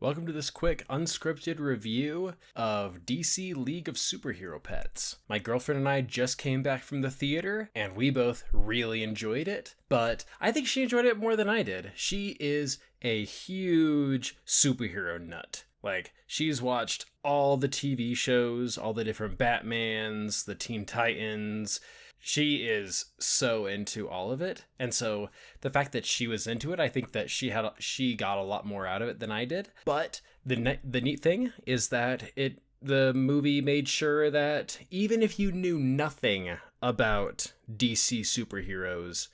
Welcome to this quick unscripted review of DC League of Superhero Pets. My girlfriend and I just came back from the theater and we both really enjoyed it, but I think she enjoyed it more than I did. She is a huge superhero nut. She's watched all the TV shows, all the different Batmans, the Teen Titans. She is so into all of it. And so the fact that she was into it, I think that she got a lot more out of it than I did. But the neat thing is that the movie made sure that even if you knew nothing about DC superheroes,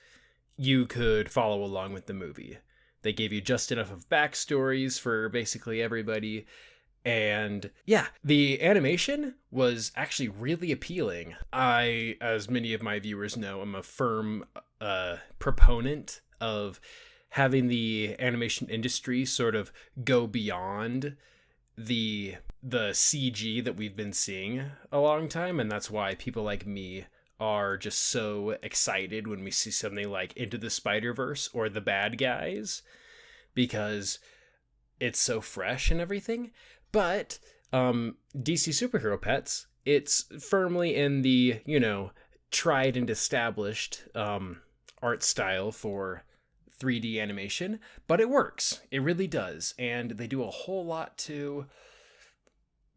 you could follow along with the movie. They gave you just enough of backstories for basically everybody. And yeah, the animation was actually really appealing. I, as many of my viewers know, am a firm proponent of having the animation industry sort of go beyond the CG that we've been seeing a long time. And that's why people like me are just so excited when we see something like Into the Spider-Verse or The Bad Guys, because it's so fresh and everything. But DC Superhero Pets, it's firmly in the, tried and established art style for 3D animation, but it works. It really does. And they do a whole lot to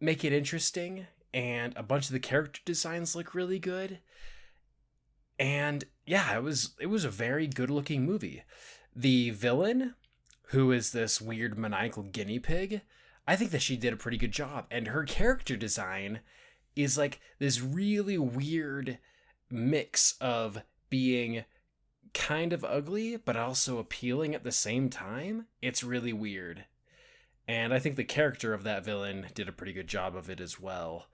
make it interesting, and a bunch of the character designs look really good. And yeah, it was a very good looking movie. The villain, who is this weird maniacal guinea pig, I think that she did a pretty good job. And her character design is like this really weird mix of being kind of ugly, but also appealing at the same time. It's really weird. And I think the character of that villain did a pretty good job of it as well.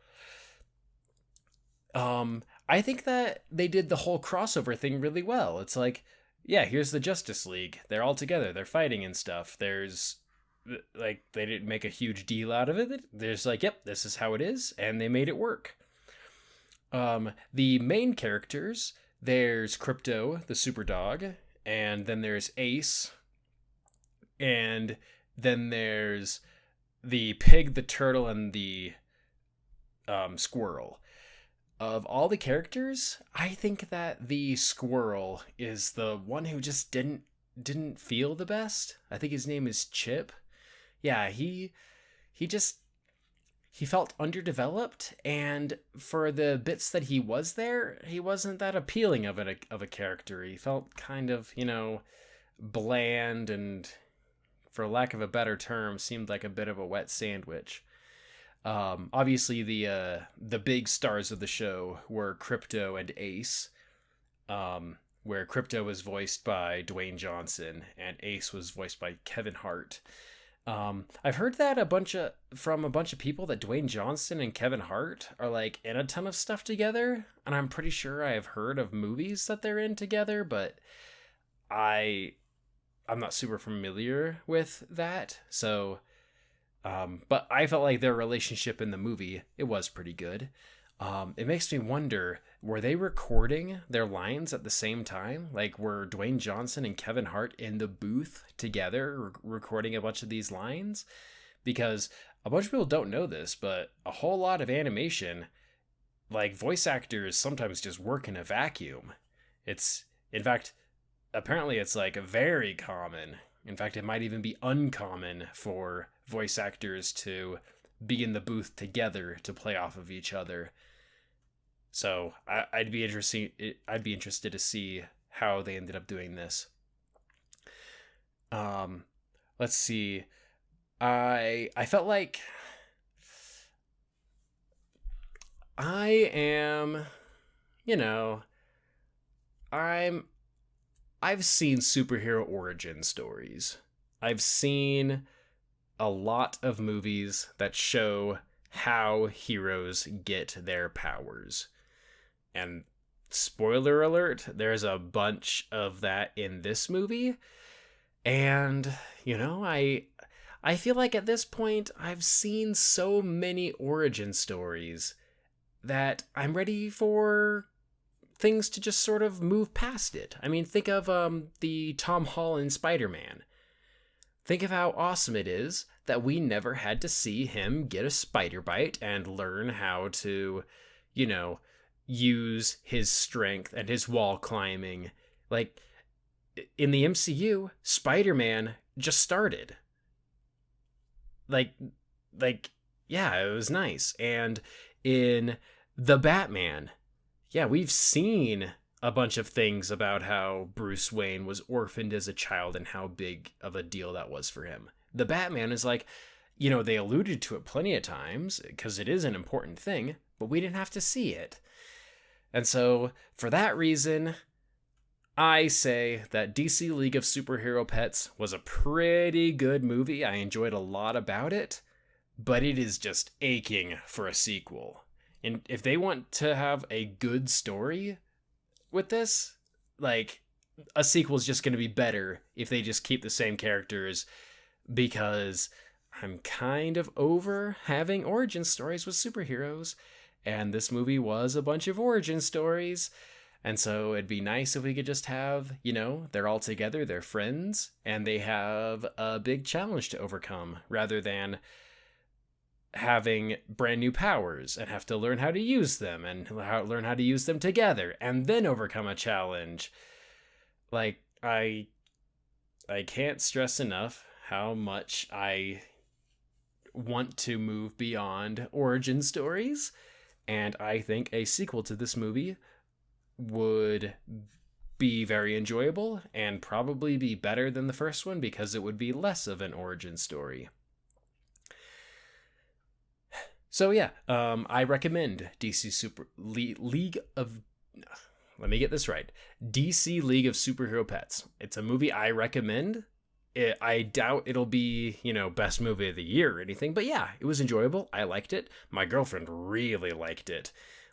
I think that they did the whole crossover thing really well. It's like, yeah, here's the Justice League. They're all together. They're fighting and stuff. They didn't make a huge deal out of it. There's yep, this is how it is, and they made it work. The main characters, there's Crypto, the super dog, and then there's Ace, and then there's the pig, the turtle, and the squirrel. Of all the characters, I think that the squirrel is the one who just didn't feel the best. I think his name is Chip. Yeah, he felt underdeveloped, and for the bits that he was there, he wasn't that appealing of a character. He felt kind of, bland, and for lack of a better term, seemed like a bit of a wet sandwich. Obviously the big stars of the show were Crypto and Ace, where Crypto was voiced by Dwayne Johnson and Ace was voiced by Kevin Hart. I've heard that from a bunch of people that Dwayne Johnson and Kevin Hart are in a ton of stuff together, and I'm pretty sure I have heard of movies that they're in together, but I'm not super familiar with that. So, but I felt like their relationship in the movie, it was pretty good. It makes me wonder, were they recording their lines at the same time? Were Dwayne Johnson and Kevin Hart in the booth together recording a bunch of these lines? Because a bunch of people don't know this, but a whole lot of animation, voice actors sometimes just work in a vacuum. In fact, apparently it's very common. In fact, it might even be uncommon for voice actors to be in the booth together to play off of each other. So I'd be interested to see how they ended up doing this. Let's see. I felt like I am, I've seen superhero origin stories. I've seen a lot of movies that show how heroes get their powers. And spoiler alert, there's a bunch of that in this movie. And, I feel like at this point I've seen so many origin stories that I'm ready for things to just sort of move past it. I mean, think of the Tom Holland Spider-Man. Think of how awesome it is that we never had to see him get a spider bite and learn how to, you know, use his strength and his wall climbing. Like, in the MCU, Spider-Man just started. Like, yeah, it was nice. And in The Batman, yeah, we've seen a bunch of things about how Bruce Wayne was orphaned as a child and how big of a deal that was for him. The Batman is like, they alluded to it plenty of times because it is an important thing, but we didn't have to see it. And so, for that reason, I say that DC League of Superhero Pets was a pretty good movie. I enjoyed a lot about it, but it is just aching for a sequel. And if they want to have a good story with this, like, a sequel is just going to be better if they just keep the same characters, because I'm kind of over having origin stories with superheroes, and this movie was a bunch of origin stories. And so it'd be nice if we could just have, they're all together, they're friends, and they have a big challenge to overcome, rather than having brand new powers and have to learn how to use them and learn how to use them together and then overcome a challenge. Like, I can't stress enough how much I want to move beyond origin stories, and I think a sequel to this movie would be very enjoyable and probably be better than the first one because it would be less of an origin story. So yeah, I recommend League of... Let me get this right. DC League of Superhero Pets. It's a movie I recommend. I doubt it'll be, best movie of the year or anything, but yeah, it was enjoyable. I liked it. My girlfriend really liked it.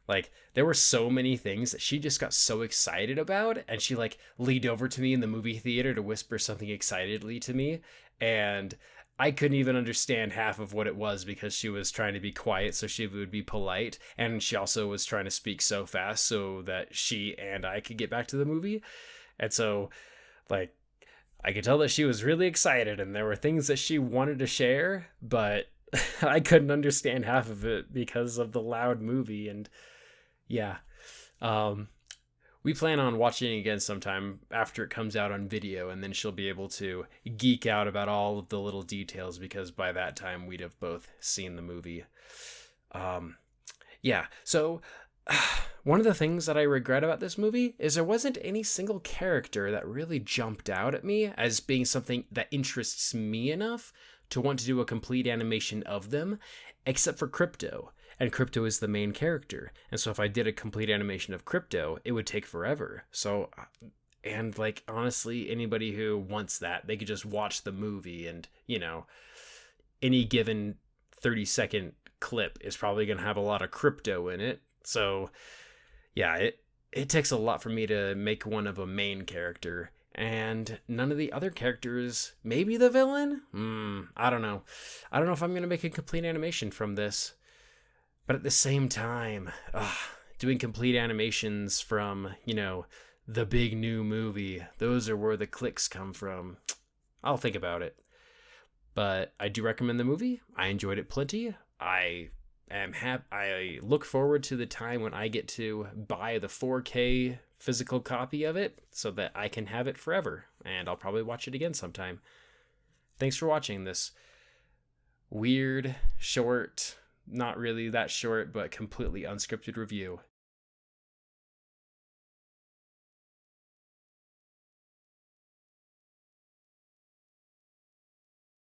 Like, there were so many things that she just got so excited about, and she, leaned over to me in the movie theater to whisper something excitedly to me, and I couldn't even understand half of what it was because she was trying to be quiet so she would be polite, and she also was trying to speak so fast so that she and I could get back to the movie. And so, I could tell that she was really excited, and there were things that she wanted to share, but I couldn't understand half of it because of the loud movie. And yeah, we plan on watching it again sometime after it comes out on video, and then she'll be able to geek out about all of the little details because by that time we'd have both seen the movie. Yeah, so one of the things that I regret about this movie is there wasn't any single character that really jumped out at me as being something that interests me enough to want to do a complete animation of them, except for Crypto. And Crypto is the main character. And so if I did a complete animation of Crypto, it would take forever. So, and honestly, anybody who wants that, they could just watch the movie and, any given 30-second clip is probably going to have a lot of Crypto in it. So, yeah, it takes a lot for me to make one of a main character. And none of the other characters, maybe the villain? I don't know. I don't know if I'm going to make a complete animation from this. But at the same time, doing complete animations from, the big new movie, those are where the clicks come from. I'll think about it. But I do recommend the movie. I enjoyed it plenty. I look forward to the time when I get to buy the 4K physical copy of it so that I can have it forever. And I'll probably watch it again sometime. Thanks for watching this weird, short, not really that short, but completely unscripted review.